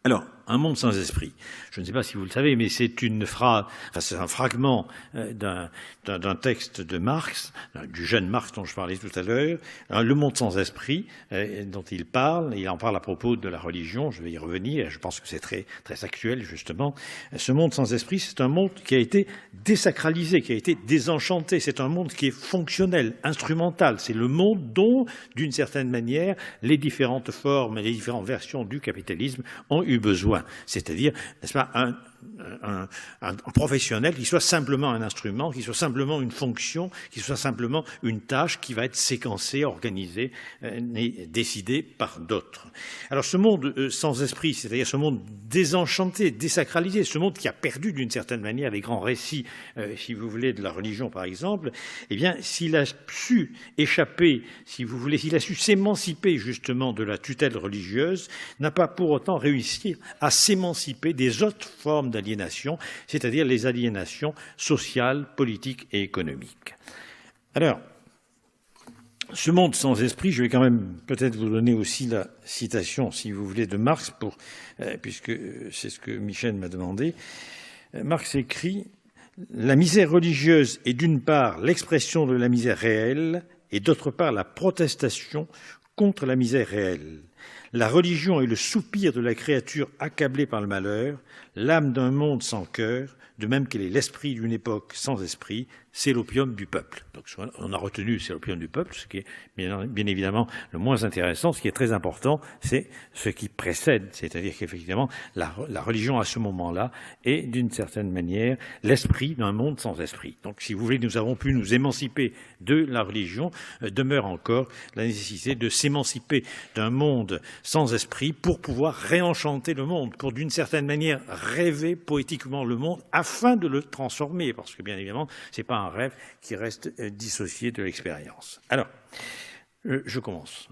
Alors, un monde sans esprit. Je ne sais pas si vous le savez, mais c'est une phrase, enfin, c'est un fragment d'un texte de Marx, du jeune Marx dont je parlais tout à l'heure. Le monde sans esprit dont il en parle à propos de la religion, je vais y revenir, je pense que c'est très, très actuel justement. Ce monde sans esprit, c'est un monde qui a été désacralisé, qui a été désenchanté, c'est un monde qui est fonctionnel, instrumental, c'est le monde dont, d'une certaine manière, les différentes formes et les différentes versions du capitalisme ont eu besoin. C'est-à-dire, n'est-ce pas, un professionnel qui soit simplement un instrument, qui soit simplement une fonction, qui soit simplement une tâche qui va être séquencée, organisée et décidée par d'autres. Alors ce monde sans esprit, c'est-à-dire ce monde désenchanté, désacralisé, ce monde qui a perdu d'une certaine manière les grands récits, si vous voulez, de la religion par exemple, eh bien s'il a su échapper, si vous voulez, s'il a su s'émanciper justement de la tutelle religieuse, n'a pas pour autant réussi à s'émanciper des autres formes d'aliénation, c'est-à-dire les aliénations sociales, politiques et économiques. Alors, ce monde sans esprit, je vais quand même peut-être vous donner aussi la citation, si vous voulez, de Marx, puisque c'est ce que Michel m'a demandé. Marx écrit « La misère religieuse est d'une part l'expression de la misère réelle et d'autre part la protestation contre la misère réelle. La religion est le soupir de la créature accablée par le malheur, l'âme d'un monde sans cœur, de même qu'elle est l'esprit d'une époque sans esprit, c'est l'opium du peuple. » Donc on a retenu c'est l'opium du peuple, ce qui est bien évidemment le moins intéressant. Ce qui est très important, c'est ce qui précède, c'est-à-dire qu'effectivement la religion à ce moment-là est d'une certaine manière l'esprit d'un monde sans esprit. Donc si vous voulez, nous avons pu nous émanciper de la religion, demeure encore la nécessité de s'émanciper d'un monde sans esprit pour pouvoir réenchanter le monde, pour d'une certaine manière rêver poétiquement le monde afin de le transformer, parce que bien évidemment, c'est pas un rêve qui reste dissocié de l'expérience. Alors, je commence.